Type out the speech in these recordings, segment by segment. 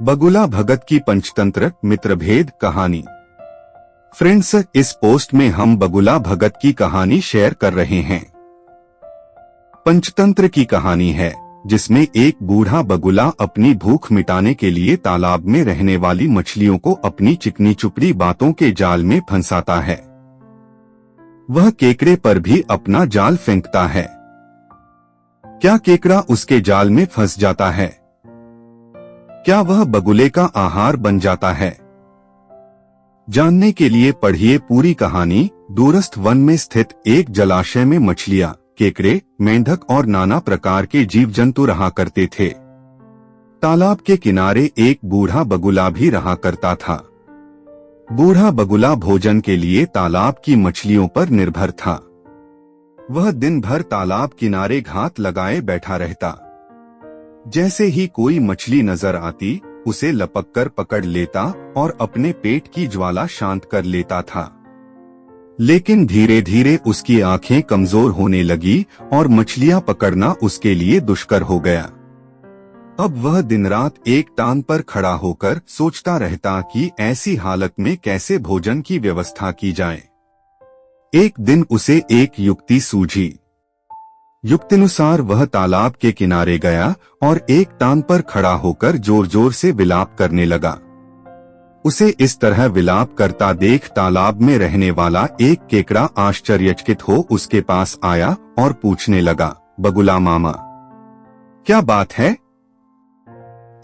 बगुला भगत की पंचतंत्र मित्रभेद कहानी। फ्रेंड्स, इस पोस्ट में हम बगुला भगत की कहानी शेयर कर रहे हैं। पंचतंत्र की कहानी है जिसमें एक बूढ़ा बगुला अपनी भूख मिटाने के लिए तालाब में रहने वाली मछलियों को अपनी चिकनी चुपड़ी बातों के जाल में फंसाता है। वह केकड़े पर भी अपना जाल फेंकता है। क्या केकड़ा उसके जाल में फंस जाता है? क्या वह बगुले का आहार बन जाता है? जानने के लिए पढ़िए पूरी कहानी। दूरस्थ वन में स्थित एक जलाशय में मछलियां, केकड़े, मेंढक और नाना प्रकार के जीव जंतु रहा करते थे। तालाब के किनारे एक बूढ़ा बगुला भी रहा करता था। बूढ़ा बगुला भोजन के लिए तालाब की मछलियों पर निर्भर था। वह दिन भर तालाब किनारे घात लगाए बैठा रहता। जैसे ही कोई मछली नजर आती, उसे लपककर पकड़ लेता और अपने पेट की ज्वाला शांत कर लेता था। लेकिन धीरे धीरे उसकी आंखें कमजोर होने लगी और मछलियां पकड़ना उसके लिए दुष्कर हो गया। अब वह दिन रात एक टांग पर खड़ा होकर सोचता रहता कि ऐसी हालत में कैसे भोजन की व्यवस्था की जाए। एक दिन उसे एक युक्ति सूझी। युक्तिनुसार वह तालाब के किनारे गया और एक टांग पर खड़ा होकर जोर जोर से विलाप करने लगा। उसे इस तरह विलाप करता देख तालाब में रहने वाला एक केकड़ा आश्चर्यचकित हो उसके पास आया और पूछने लगा, बगुला मामा, क्या बात है?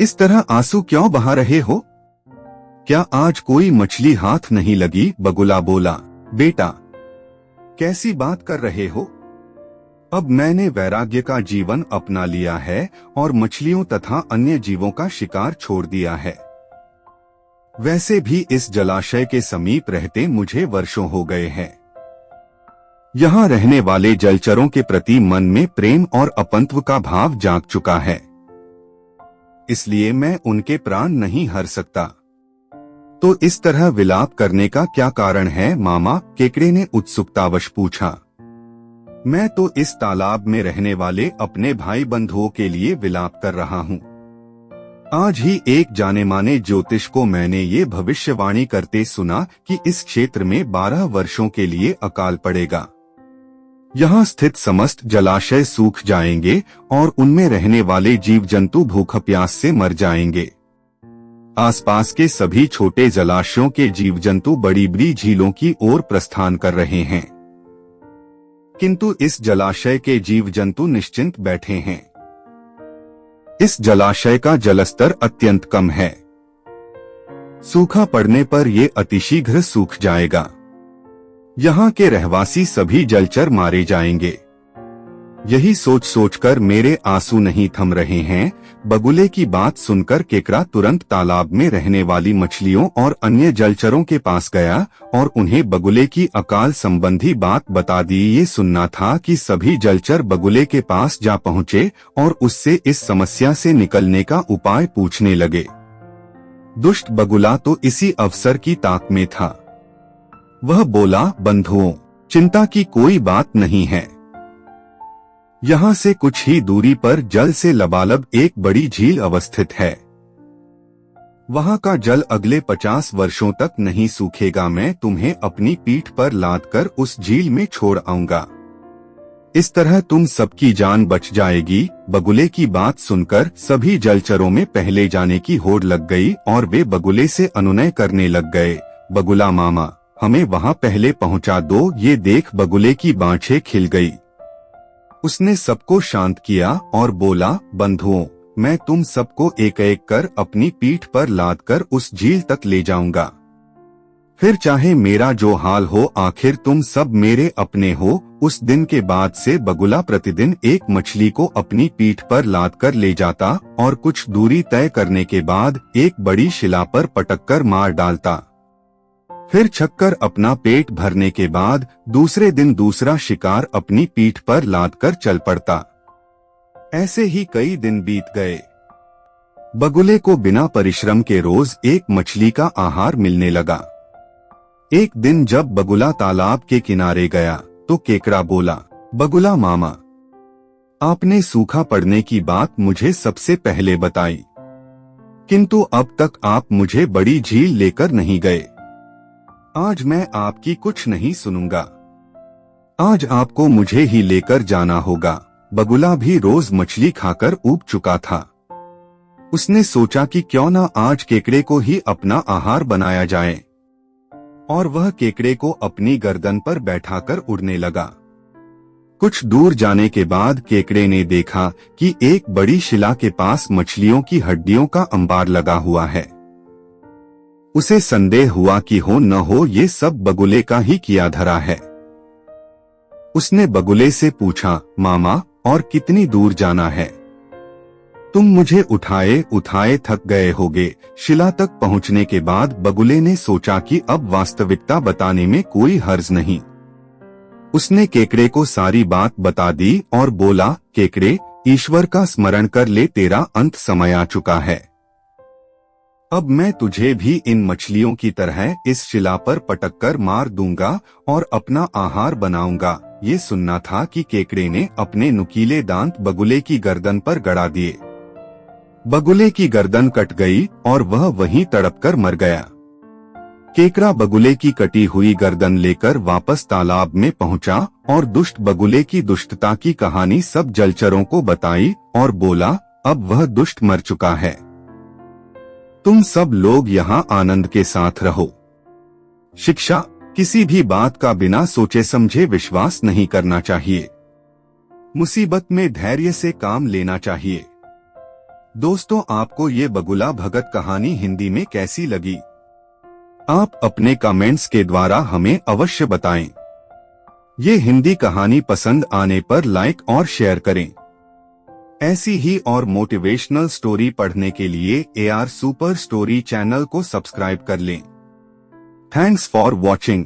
इस तरह आंसू क्यों बहा रहे हो? क्या आज कोई मछली हाथ नहीं लगी? बगुला बोला, बेटा, कैसी बात कर रहे हो? अब मैंने वैराग्य का जीवन अपना लिया है और मछलियों तथा अन्य जीवों का शिकार छोड़ दिया है। वैसे भी इस जलाशय के समीप रहते मुझे वर्षों हो गए हैं। यहाँ रहने वाले जलचरों के प्रति मन में प्रेम और अपनत्व का भाव जाग चुका है, इसलिए मैं उनके प्राण नहीं हर सकता। तो इस तरह विलाप करने का क्या कारण है मामा? केकड़े ने उत्सुकतावश पूछा। मैं तो इस तालाब में रहने वाले अपने भाई बंधुओं के लिए विलाप कर रहा हूँ। आज ही एक जाने माने ज्योतिष को मैंने ये भविष्यवाणी करते सुना कि इस क्षेत्र में 12 वर्षों के लिए अकाल पड़ेगा। यहाँ स्थित समस्त जलाशय सूख जाएंगे और उनमें रहने वाले जीव जंतु भूख प्यास से मर जाएंगे। आसपास के सभी छोटे जलाशयों के जीव जंतु बड़ी बड़ी झीलों की ओर प्रस्थान कर रहे हैं, किंतु इस जलाशय के जीव जंतु निश्चिंत बैठे हैं। इस जलाशय का जलस्तर अत्यंत कम है। सूखा पड़ने पर ये अतिशीघ्र सूख जाएगा। यहाँ के रहवासी सभी जलचर मारे जाएंगे। यही सोच सोचकर मेरे आंसू नहीं थम रहे हैं। बगुले की बात सुनकर केकड़ा तुरंत तालाब में रहने वाली मछलियों और अन्य जलचरों के पास गया और उन्हें बगुले की अकाल संबंधी बात बता दी। ये सुनना था कि सभी जलचर बगुले के पास जा पहुँचे और उससे इस समस्या से निकलने का उपाय पूछने लगे। दुष्ट बगुला तो इसी अवसर की ताक में था। वह बोला, बंधुओं, चिंता की कोई बात नहीं है। यहाँ से कुछ ही दूरी पर जल से लबालब एक बड़ी झील अवस्थित है। वहाँ का जल अगले 50 वर्षों तक नहीं सूखेगा। मैं तुम्हें अपनी पीठ पर लादकर उस झील में छोड़ आऊंगा। इस तरह तुम सबकी जान बच जाएगी। बगुले की बात सुनकर सभी जलचरों में पहले जाने की होड़ लग गई और वे बगुले से अनुनय करने लग गए। बगुला मामा, हमें वहाँ पहले पहुँचा दो। ये देख बगुले की बाँछें खिल गई। उसने सबको शांत किया और बोला, बंधुओं, मैं तुम सबको एक एक कर अपनी पीठ पर लादकर उस झील तक ले जाऊंगा। फिर चाहे मेरा जो हाल हो, आखिर तुम सब मेरे अपने हो। उस दिन के बाद से बगुला प्रतिदिन एक मछली को अपनी पीठ पर लादकर ले जाता और कुछ दूरी तय करने के बाद एक बड़ी शिला पर पटककर मार डालता। फिर छककर अपना पेट भरने के बाद दूसरे दिन दूसरा शिकार अपनी पीठ पर लादकर चल पड़ता। ऐसे ही कई दिन बीत गए। बगुले को बिना परिश्रम के रोज एक मछली का आहार मिलने लगा। एक दिन जब बगुला तालाब के किनारे गया तो केकड़ा बोला, बगुला मामा, आपने सूखा पड़ने की बात मुझे सबसे पहले बताई। किंतु अब तक आप मुझे बड़ी झील लेकर नहीं गए। आज मैं आपकी कुछ नहीं सुनूंगा। आज आपको मुझे ही लेकर जाना होगा। बगुला भी रोज मछली खाकर ऊब चुका था। उसने सोचा कि क्यों न आज केकड़े को ही अपना आहार बनाया जाए, और वह केकड़े को अपनी गर्दन पर बैठाकर उड़ने लगा। कुछ दूर जाने के बाद केकड़े ने देखा कि एक बड़ी शिला के पास मछलियों की हड्डियों का अंबार लगा हुआ है। उसे संदेह हुआ कि हो न हो ये सब बगुले का ही किया धरा है। उसने बगुले से पूछा, मामा और कितनी दूर जाना है? तुम मुझे उठाए उठाए थक गए होगे। शिला तक पहुंचने के बाद बगुले ने सोचा कि अब वास्तविकता बताने में कोई हर्ज नहीं। उसने केकड़े को सारी बात बता दी और बोला, केकड़े, ईश्वर का स्मरण कर ले, तेरा अंत समय आ चुका है। अब मैं तुझे भी इन मछलियों की तरह इस शिला पर पटककर मार दूंगा और अपना आहार बनाऊंगा। ये सुनना था कि केकड़े ने अपने नुकीले दांत बगुले की गर्दन पर गड़ा दिए। बगुले की गर्दन कट गई और वह वहीं तड़पकर मर गया। केकड़ा बगुले की कटी हुई गर्दन लेकर वापस तालाब में पहुंचा और दुष्ट बगुले की दुष्टता की कहानी सब जलचरों को बताई और बोला, अब वह दुष्ट मर चुका है। तुम सब लोग यहाँ आनंद के साथ रहो। शिक्षा, किसी भी बात का बिना सोचे समझे विश्वास नहीं करना चाहिए। मुसीबत में धैर्य से काम लेना चाहिए। दोस्तों, आपको ये बगुला भगत कहानी हिंदी में कैसी लगी? आप अपने कमेंट्स के द्वारा हमें अवश्य बताएं। ये हिंदी कहानी पसंद आने पर लाइक और शेयर करें। ऐसी ही और मोटिवेशनल स्टोरी पढ़ने के लिए AR सुपर स्टोरी चैनल को सब्सक्राइब कर लें। Thanks for watching.